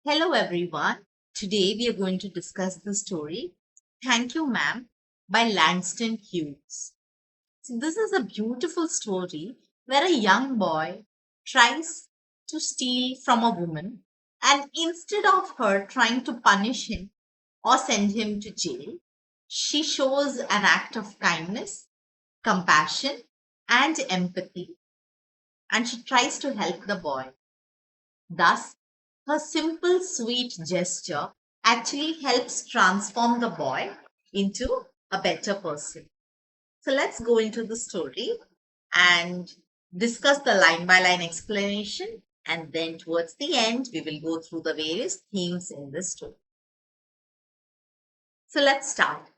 Hello, everyone. Today we are going to discuss the story Thank You, Ma'am by Langston Hughes. So, this is a beautiful story where a young boy tries to steal from a woman, and instead of her trying to punish him or send him to jail, she shows an act of kindness, compassion, and empathy, and she tries to help the boy. Thus, her simple, sweet gesture actually helps transform the boy into a better person. So let's go into the story and discuss the line by line explanation. And then towards the end, we will go through the various themes in this story. So let's start.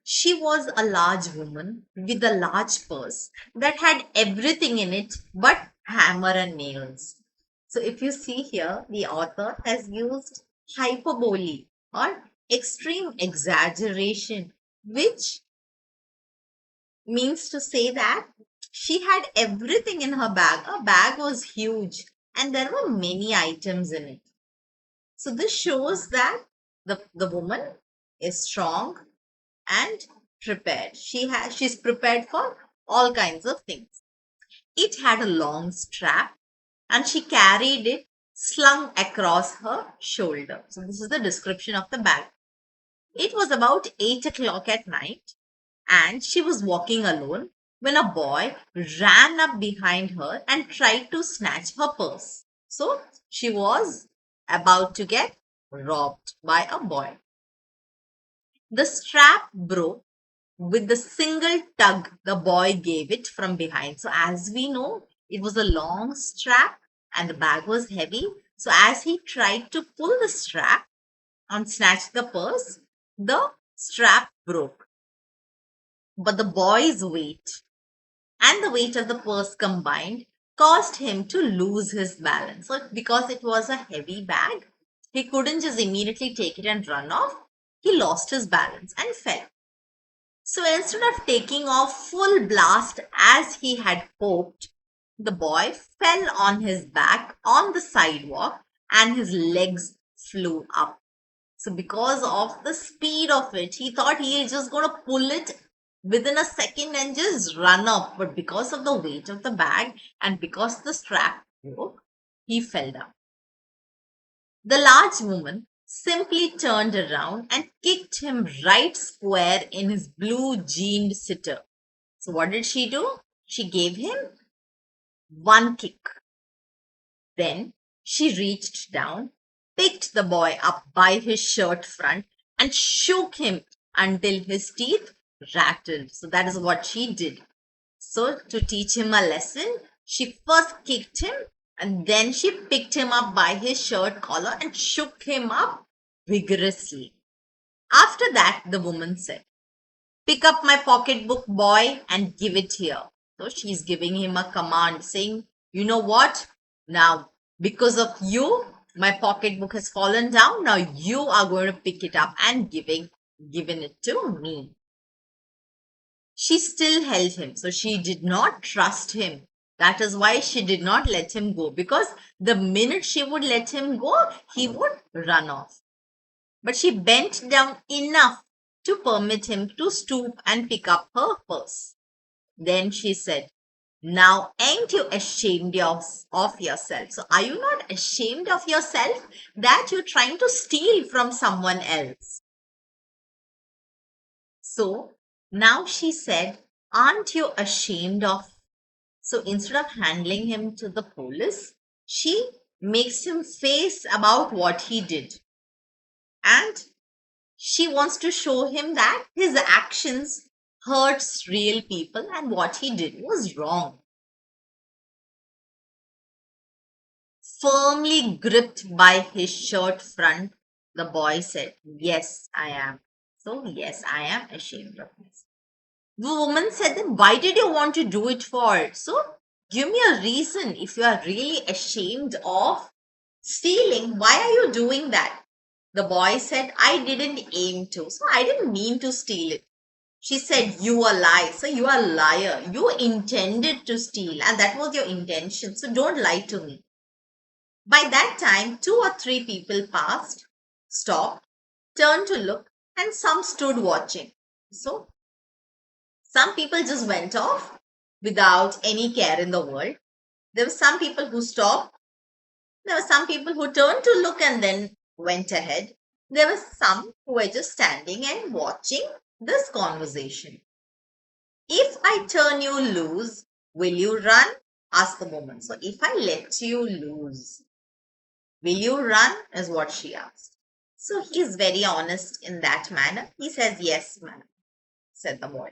She was a large woman with a large purse that had everything in it but hammer and nails. So if you see here, the author has used hyperbole or extreme exaggeration, which means to say that she had everything in her bag. Her bag was huge and there were many items in it. So this shows that the woman is strong and prepared. She's prepared for all kinds of things. It had a long strap and she carried it slung across her shoulder. So this is the description of the bag. It was about 8 o'clock at night and she was walking alone when a boy ran up behind her and tried to snatch her purse. So she was about to get robbed by a boy. The strap broke with the single tug the boy gave it from behind. So, as we know, it was a long strap and the bag was heavy. So, as he tried to pull the strap and snatch the purse, the strap broke. But the boy's weight and the weight of the purse combined caused him to lose his balance. So, because it was a heavy bag, he couldn't just immediately take it and run off. He lost his balance and fell. So instead of taking off full blast as he had hoped, the boy fell on his back on the sidewalk and his legs flew up. So because of the speed of it, he thought he is just going to pull it within a second and just run off. But because of the weight of the bag and because the strap broke, he fell down. The large woman simply turned around and kicked him right square in his blue jeaned sitter. So, what did she do? She gave him one kick. Then she reached down, picked the boy up by his shirt front, and shook him until his teeth rattled. So, that is what she did. So, to teach him a lesson, she first kicked him and then she picked him up by his shirt collar and shook him up vigorously. After that, the woman said, "Pick up my pocketbook, boy, and give it here." So she's giving him a command saying, "You know what? Now, because of you, my pocketbook has fallen down. Now you are going to pick it up and giving it to me." She still held him. So she did not trust him. That is why she did not let him go, because the minute she would let him go, he would run off. But she bent down enough to permit him to stoop and pick up her purse. Then she said, "Now, ain't you ashamed of yourself? So, are you not ashamed of yourself that you're trying to steal from someone else?" So, now she said, "Aren't you ashamed of?" So, instead of handling him to the police, she makes him face about what he did. And she wants to show him that his actions hurts real people and what he did was wrong. Firmly gripped by his shirt front, the boy said, "Yes, I am. So, yes, I am ashamed of this." The woman said, "Then why did you want to do it for? So, give me a reason. If you are really ashamed of stealing, why are you doing that?" The boy said, "I didn't aim to. So, I didn't mean to steal it." She said, "You are lie. So, you are a liar. You intended to steal, and that was your intention. So, don't lie to me." By that time, two or three people passed, stopped, turned to look, and some stood watching. So some people just went off without any care in the world. There were some people who stopped. There were some people who turned to look and then went ahead. There were some who were just standing and watching this conversation. If I turn you loose, will you run? Asked the woman. So if I let you loose, will you run? Is what she asked. So he's very honest in that manner. He says, yes, ma'am, said the boy.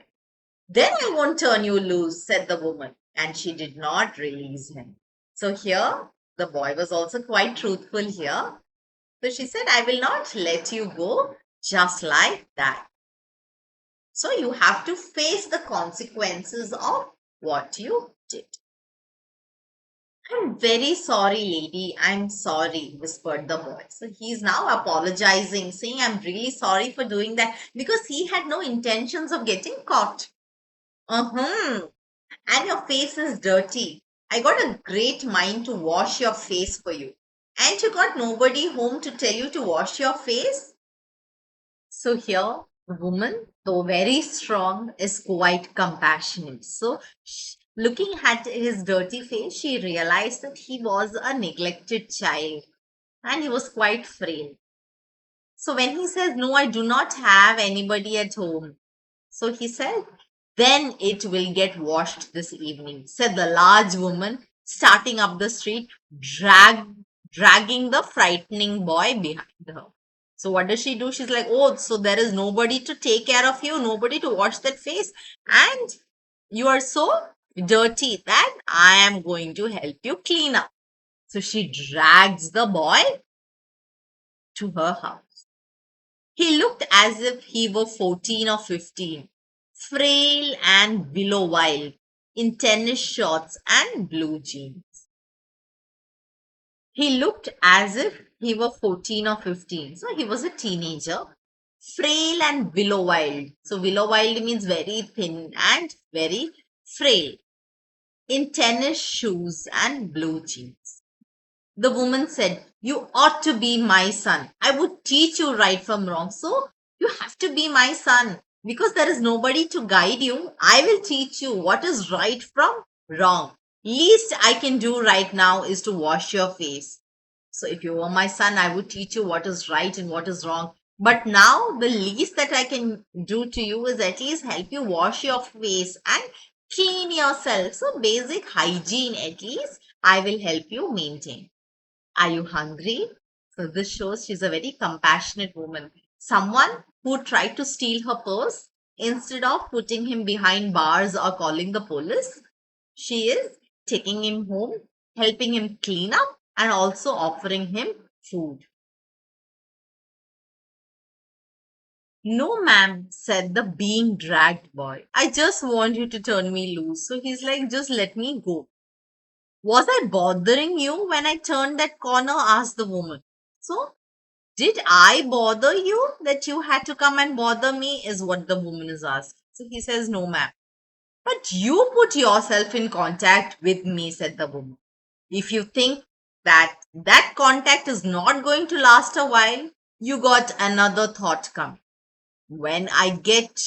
Then I won't turn you loose, said the woman. And she did not release him. So here, the boy was also quite truthful here. So she said, I will not let you go just like that. So you have to face the consequences of what you did. I'm very sorry, lady. I'm sorry, whispered the boy. So he's now apologizing, saying, I'm really sorry for doing that because he had no intentions of getting caught. Uh-huh. And your face is dirty. I got a great mind to wash your face for you. And you got nobody home to tell you to wash your face? So here, the woman, though very strong, is quite compassionate. So, looking at his dirty face, she realized that he was a neglected child and he was quite frail. So, when he says, no, I do not have anybody at home, so he said, then it will get washed this evening, said the large woman, starting up the street, drag, dragging the frightening boy behind her. So what does she do? She's like, oh, so there is nobody to take care of you, nobody to wash that face, and you are so dirty that I am going to help you clean up. So she drags the boy to her house. He looked as if he were 14 or 15, frail and willow wild, in tennis shorts and blue jeans. He looked as if he were 14 or 15. So he was a teenager, frail and willow wild. So willow wild means very thin and very frail, in tennis shoes and blue jeans. The woman said, you ought to be my son. I would teach you right from wrong. So you have to be my son because there is nobody to guide you. I will teach you what is right from wrong. Least I can do right now is to wash your face. So if you were my son, I would teach you what is right and what is wrong. But now the least that I can do to you is at least help you wash your face and clean yourself. So basic hygiene at least I will help you maintain. Are you hungry? So this shows she's a very compassionate woman. Someone who tried to steal her purse, instead of putting him behind bars or calling the police, she is taking him home, helping him clean up, and also offering him food. No, ma'am, said the being dragged boy. I just want you to turn me loose. So he's like, just let me go. Was I bothering you when I turned that corner? Asked the woman. So did I bother you that you had to come and bother me? Is what the woman is asking. So he says, no, ma'am. But you put yourself in contact with me, said the woman. If you think that that contact is not going to last a while, you got another thought coming. When I get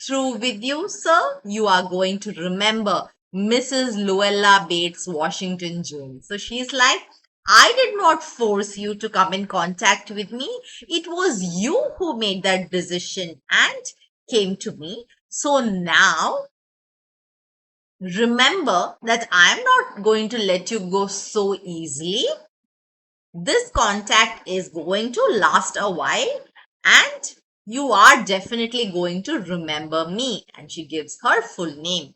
through with you, sir, you are going to remember Mrs. Luella Bates Washington Jones. So she's like, I did not force you to come in contact with me. It was you who made that decision and came to me. So now remember that I am not going to let you go so easily. This contact is going to last a while and you are definitely going to remember me. And she gives her full name.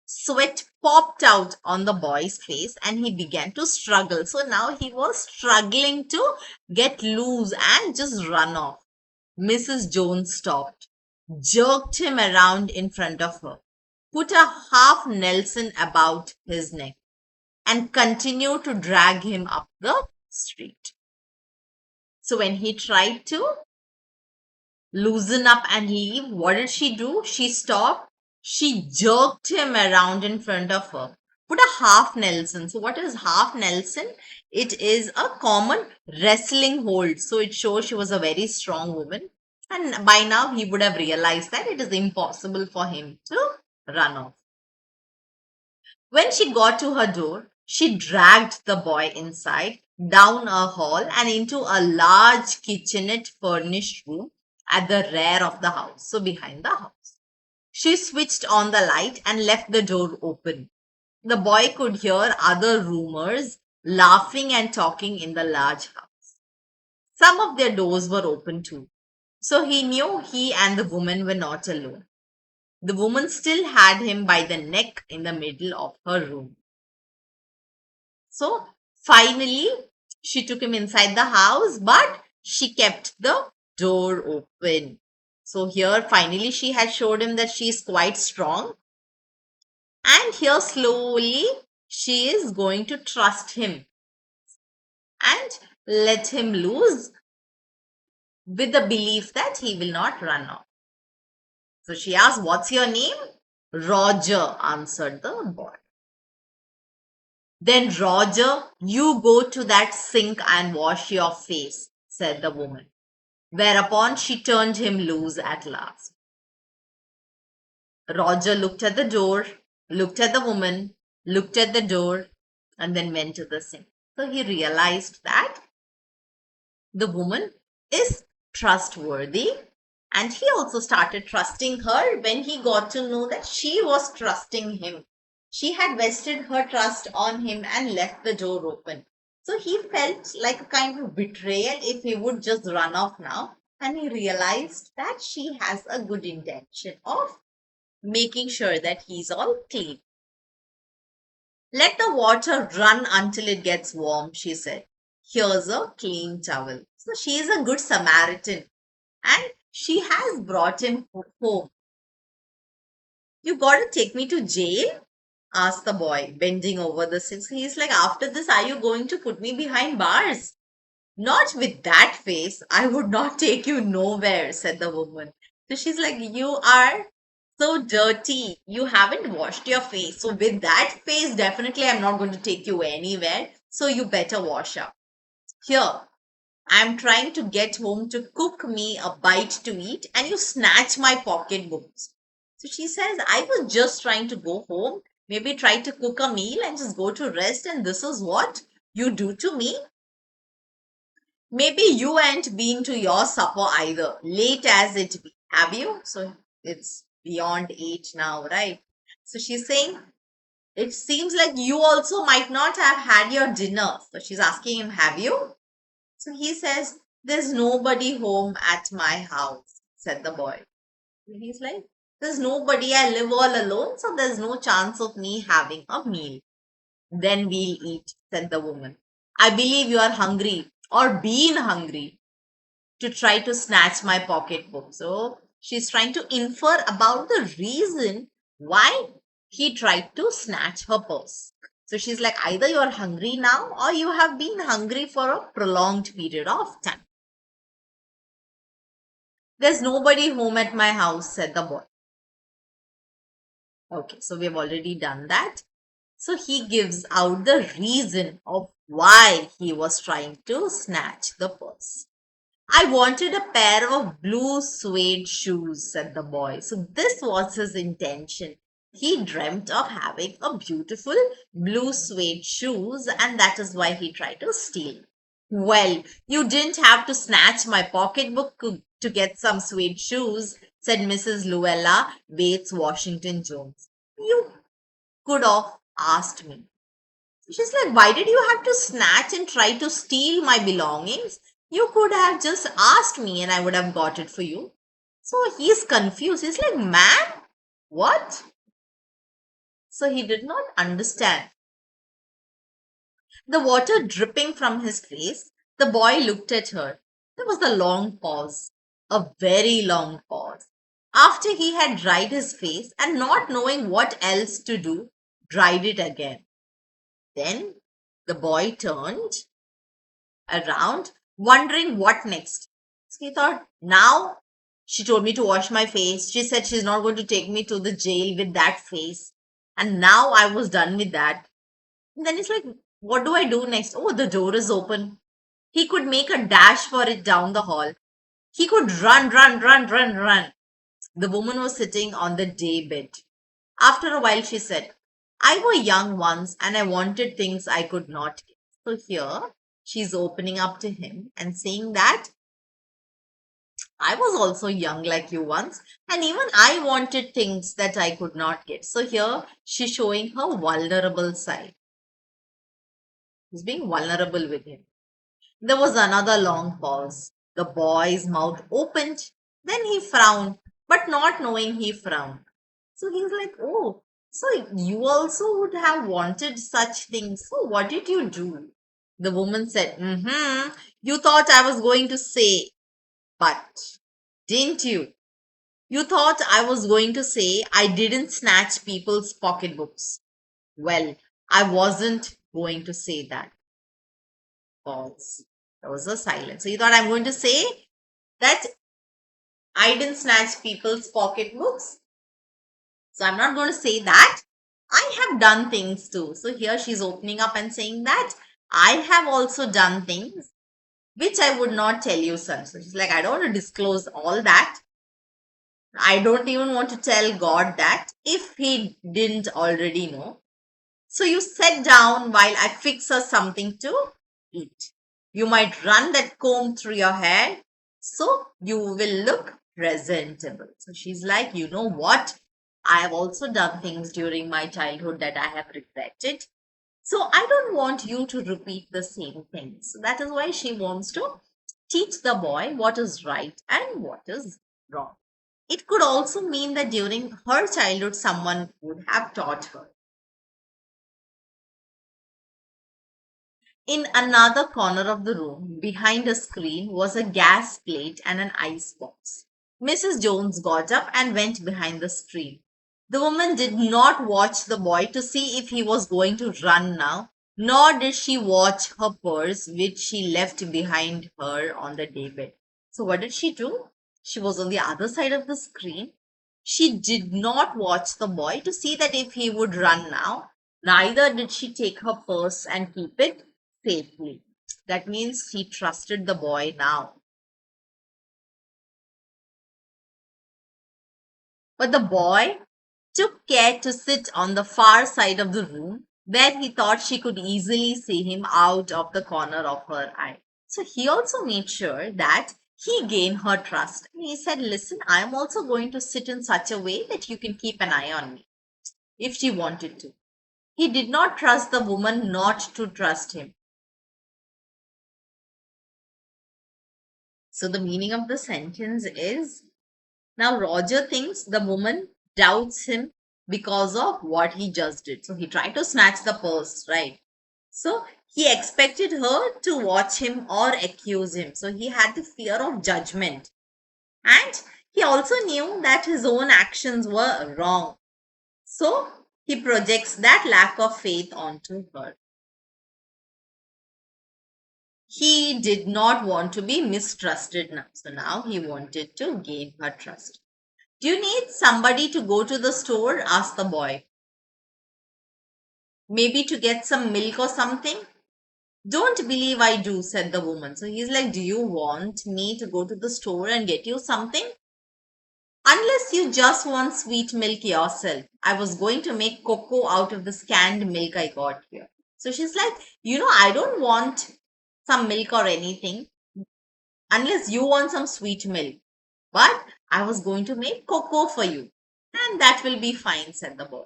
Sweat popped out on the boy's face and he began to struggle. So now he was struggling to get loose and just run off. Mrs. Jones stopped, jerked him around in front of her, put a half Nelson about his neck, and continued to drag him up the street. So when he tried to loosen up and leave, what did she do? She stopped. She jerked him around in front of her, put a half Nelson. So what is half Nelson? It is a common wrestling hold. So it shows she was a very strong woman. And by now he would have realized that it is impossible for him to run off. When she got to her door, she dragged the boy inside, down a hall, and into a large kitchenette furnished room at the rear of the house, so behind the house. She switched on the light and left the door open. The boy could hear other roomers laughing and talking in the large house. Some of their doors were open too, so he knew he and the woman were not alone. The woman still had him by the neck in the middle of her room. So finally, she took him inside the house, but she kept the door open. So here, finally, she had showed him that she is quite strong. And here, slowly, she is going to trust him and let him loose with the belief that he will not run off. So she asked, "What's your name?" "Roger," answered the boy. "Then, Roger, you go to that sink and wash your face," said the woman. Whereupon she turned him loose at last. Roger looked at the door, looked at the woman, looked at the door, and then went to the sink. So he realized that the woman is trustworthy, and he also started trusting her when he got to know that she was trusting him. She had vested her trust on him and left the door open. So he felt like a kind of betrayal if he would just run off now. And he realized that she has a good intention of making sure that he's all clean. "Let the water run until it gets warm," she said. "Here's a clean towel." So she is a good Samaritan and she has brought him home. "You gotta take me to jail?" asked the boy, bending over the sink. He's like, "After this, are you going to put me behind bars?" "Not with that face. I would not take you nowhere," said the woman. So she's like, "You are so dirty. You haven't washed your face. So with that face, definitely I'm not going to take you anywhere. So you better wash up. Here, I'm trying to get home to cook me a bite to eat, and you snatch my pocketbooks." So she says, "I was just trying to go home, maybe try to cook a meal and just go to rest, and this is what you do to me? Maybe you ain't been to your supper either, late as it be, have you?" So it's beyond 8 now, right? So she's saying, "It seems like you also might not have had your dinner." So she's asking him, "Have you?" So he says, "There's nobody home at my house," said the boy. He's like, "There's nobody. I live all alone, so there's no chance of me having a meal." "Then we'll eat," said the woman. "I believe you are hungry or been hungry to try to snatch my pocketbook." So she's trying to infer about the reason why he tried to snatch her purse. So she's like, either you're hungry now or you have been hungry for a prolonged period of time. "There's nobody home at my house," said the boy. Okay, so we have already done that. So he gives out the reason of why he was trying to snatch the purse. "I wanted a pair of blue suede shoes," said the boy. So this was his intention. He dreamt of having a beautiful blue suede shoes, and that is why he tried to steal. "Well, you didn't have to snatch my pocketbook to get some suede shoes," said Mrs. Luella Bates Washington Jones. "You could have asked me." She's like, "Why did you have to snatch and try to steal my belongings? You could have just asked me and I would have got it for you." So he's confused. He's like, "Ma'am, what?" So he did not understand. The water dripping from his face, the boy looked at her. There was a long pause, a very long pause. After he had dried his face and not knowing what else to do, dried it again. Then the boy turned around, wondering what next. So he thought, now she told me to wash my face. She said she's not going to take me to the jail with that face. And now I was done with that. And then it's like, what do I do next? Oh, the door is open. He could make a dash for it down the hall. He could run, run, run, run, run. The woman was sitting on the day bed. After a while, she said, I was young once and I wanted things I could not get. So here she's opening up to him and saying that I was also young like you once, and even I wanted things that I could not get. So here she's showing her vulnerable side. She's being vulnerable with him. There was another long pause. The boy's mouth opened. Then he frowned, but not knowing he frowned. So he's like, oh, so you also would have wanted such things. So what did you do? The woman said, you thought I was going to say, but didn't you? You thought I was going to say I didn't snatch people's pocketbooks. Well, I wasn't going to say that. Pause. There was a silence. So you thought I'm going to say that I didn't snatch people's pocketbooks? So I'm not going to say that. I have done things too. So here she's opening up and saying that I have also done things which I would not tell you, son. So she's like, I don't want to disclose all that. I don't even want to tell God that if he didn't already know. So you sit down while I fix us something to eat. You might run that comb through your hair so you will look presentable. So she's like, you know what? I have also done things during my childhood that I have regretted. So I don't want you to repeat the same thing. So that is why she wants to teach the boy what is right and what is wrong. It could also mean that during her childhood, someone would have taught her. In another corner of the room, behind a screen, was a gas plate and an ice box. Mrs. Jones got up and went behind the screen. The woman did not watch the boy to see if he was going to run now, nor did she watch her purse, which she left behind her on the daybed. So, what did she do? She was on the other side of the screen. She did not watch the boy to see that if he would run now, neither did she take her purse and keep it safely. That means she trusted the boy now. But the boy took care to sit on the far side of the room where he thought she could easily see him out of the corner of her eye. So he also made sure that he gained her trust. And he said, listen, I am also going to sit in such a way that you can keep an eye on me if she wanted to. He did not trust the woman not to trust him. So the meaning of the sentence is, now Roger thinks the woman doubts him because of what he just did. So he tried to snatch the purse, right? So he expected her to watch him or accuse him. So he had the fear of judgment. And he also knew that his own actions were wrong. So he projects that lack of faith onto her. He did not want to be mistrusted now. So now he wanted to gain her trust. Do you need somebody to go to the store? Asked the boy. Maybe to get some milk or something? Don't believe I do, said the woman. So he's like, do you want me to go to the store and get you something? Unless you just want sweet milk yourself. I was going to make cocoa out of the scanned milk I got here. So she's like, I don't want some milk or anything unless you want some sweet milk. But I was going to make cocoa for you. And that will be fine, said the boy.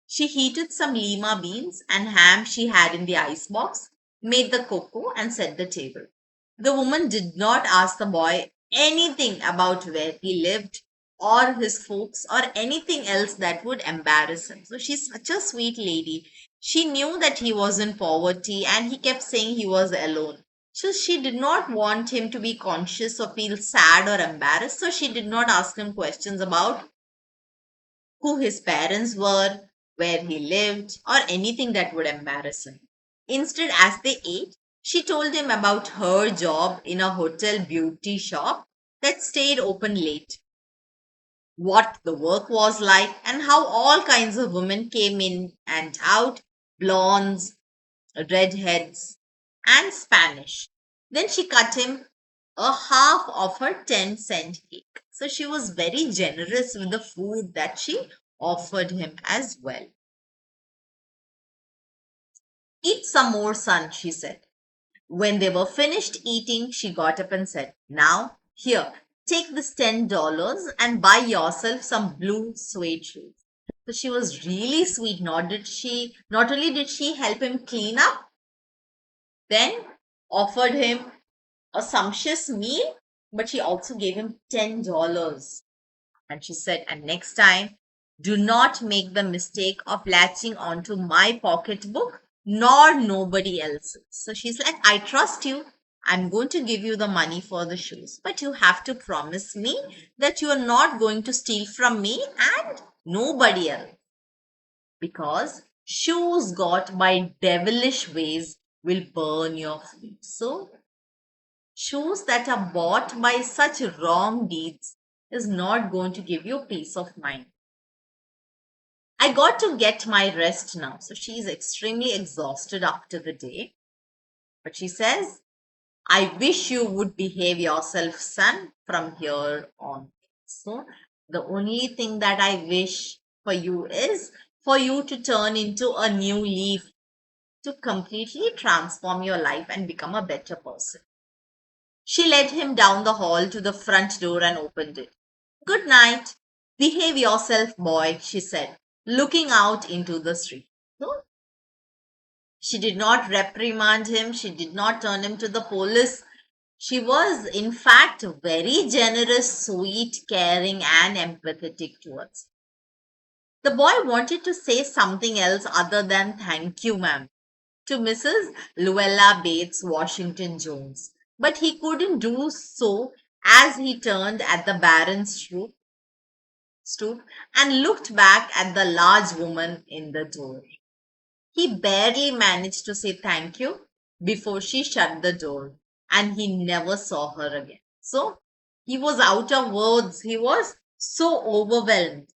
She heated some lima beans and ham she had in the icebox, made the cocoa, and set the table. The woman did not ask the boy anything about where he lived or his folks or anything else that would embarrass him. So she's such a sweet lady. She knew that he was in poverty and he kept saying he was alone. So she did not want him to be conscious or feel sad or embarrassed. So she did not ask him questions about who his parents were, where he lived, or anything that would embarrass him. Instead, as they ate, she told him about her job in a hotel beauty shop that stayed open late. what the work was like, and how all kinds of women came in and out, blondes, redheads, and Spanish. Then she cut him a half of her 10-cent cake. So she was very generous with the food that she offered him as well. Eat some more, son, she said. When they were finished eating, she got up and said, now, here, take this $10 and buy yourself some blue suede shoes. So she was really sweet. Not only did she help him clean up, then offered him a sumptuous meal, but she also gave him $10. And she said, and next time, do not make the mistake of latching onto my pocketbook nor nobody else's. So she's like, I trust you. I'm going to give you the money for the shoes, but you have to promise me that you are not going to steal from me and nobody else. Because shoes got by devilish ways will burn your feet. So shoes that are bought by such wrong deeds is not going to give you peace of mind. I got to get my rest now. So she is extremely exhausted after the day. But she says, I wish you would behave yourself, son, from here on. So the only thing that I wish for you is for you to turn into a new leaf, to completely transform your life and become a better person. She led him down the hall to the front door and opened it. Good night. Behave yourself, boy, she said, looking out into the street. So she did not reprimand him, she did not turn him to the police. She was, in fact, very generous, sweet, caring, and empathetic towards him. The boy wanted to say something else other than thank you, ma'am, to Mrs. Luella Bates Washington Jones, but he couldn't do so as he turned at the Baron's stoop and looked back at the large woman in the door. He barely managed to say thank you before she shut the door, and he never saw her again. So he was out of words. He was so overwhelmed.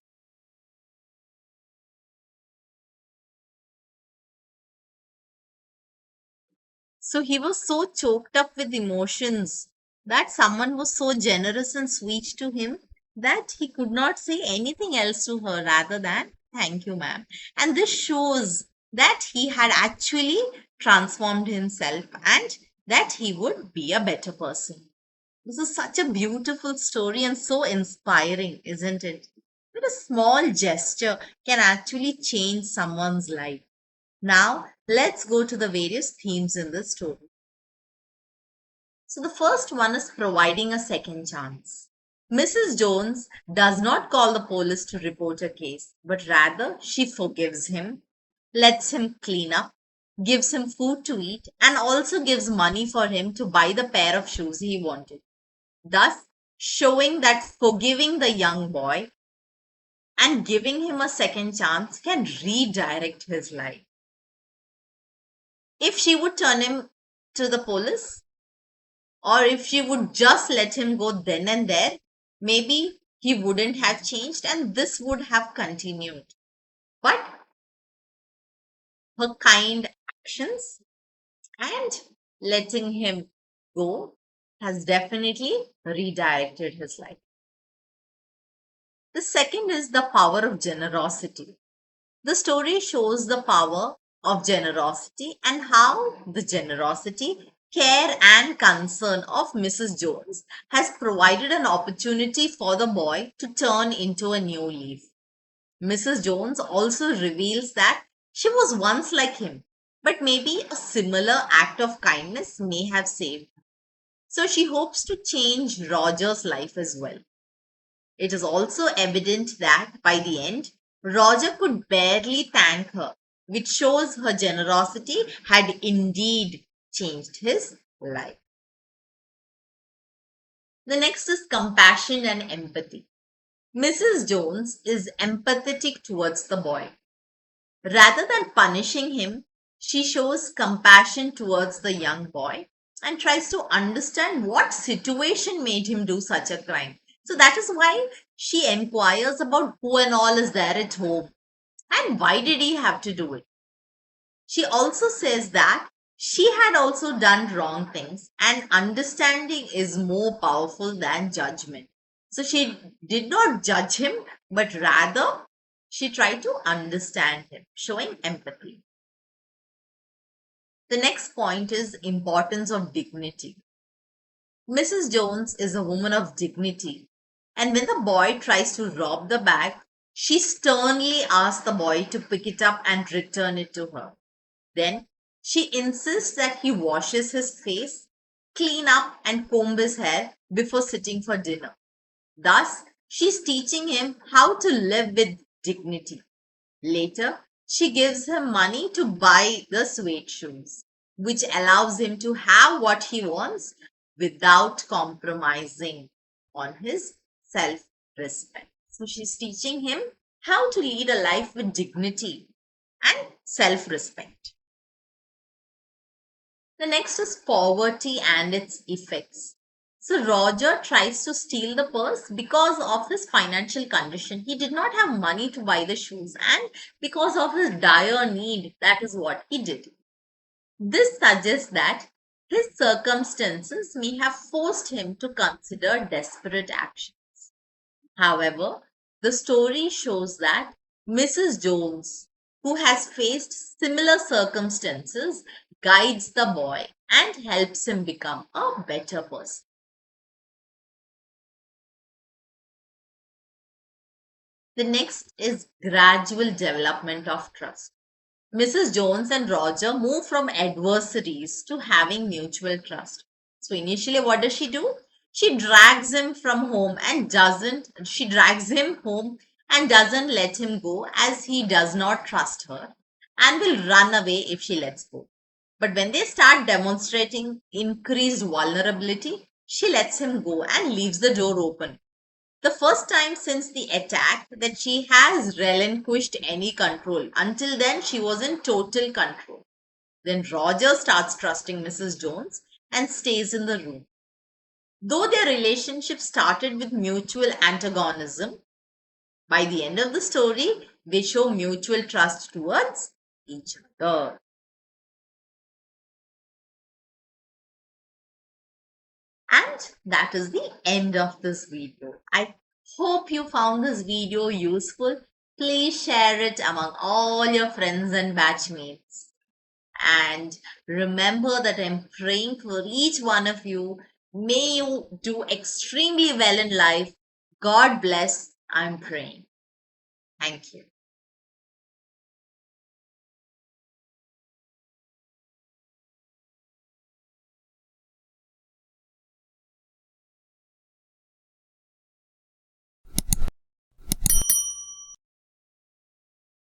So he was so choked up with emotions that someone was so generous and sweet to him that he could not say anything else to her rather than thank you, ma'am. And this shows that he had actually transformed himself and that he would be a better person. This is such a beautiful story and so inspiring, isn't it? That a small gesture can actually change someone's life. Now, let's go to the various themes in the story. So, the first one is providing a second chance. Mrs. Jones does not call the police to report a case, but rather she forgives him, lets him clean up, gives him food to eat, and also gives money for him to buy the pair of shoes he wanted, thus showing that forgiving the young boy and giving him a second chance can redirect his life. If she would turn him to the police, or if she would just let him go then and there, maybe he wouldn't have changed and this would have continued. But her kind actions and letting him go has definitely redirected his life. The second is the power of generosity. The story shows the power of generosity and how the generosity, care, and concern of Mrs. Jones has provided an opportunity for the boy to turn into a new leaf. Mrs. Jones also reveals that she was once like him, but maybe a similar act of kindness may have saved her. So she hopes to change Roger's life as well. It is also evident that by the end, Roger could barely thank her, which shows her generosity had indeed changed his life. The next is compassion and empathy. Mrs. Jones is empathetic towards the boy. Rather than punishing him, she shows compassion towards the young boy and tries to understand what situation made him do such a crime. So that is why She inquires about who and all is there at home and why did he have to do it. She also says that she had also done wrong things and understanding is more powerful than judgment. So she did not judge him, but rather she tried to understand him, showing empathy. The next point is importance of dignity. Mrs. Jones is a woman of dignity, and when the boy tries to rob the bag, she sternly asks the boy to pick it up and return it to her. Then she insists that he washes his face, clean up, and comb his hair before sitting for dinner. Thus, she's teaching him how to live with dignity. Later, she gives him money to buy the suede shoes, which allows him to have what he wants without compromising on his self respect. So, she's teaching him how to lead a life with dignity and self respect. The next is poverty and its effects. So Roger tries to steal the purse because of his financial condition. He did not have money to buy the shoes, and because of his dire need, that is what he did. This suggests that his circumstances may have forced him to consider desperate action. However, the story shows that Mrs. Jones, who has faced similar circumstances, guides the boy and helps him become a better person. The next is gradual development of trust. Mrs. Jones and Roger move from adversaries to having mutual trust. So initially, what does she do? She drags him home and doesn't let him go as he does not trust her and will run away if she lets go. But when they start demonstrating increased vulnerability, she lets him go and leaves the door open. The first time since the attack that she has relinquished any control. Until then, she was in total control. Then Roger starts trusting Mrs. Jones and stays in the room. Though their relationship started with mutual antagonism, by the end of the story, they show mutual trust towards each other. And that is the end of this video. I hope you found this video useful. Please share it among all your friends and batchmates. And remember that I'm praying for each one of you. May you do extremely well in life. God bless. I'm praying. Thank you.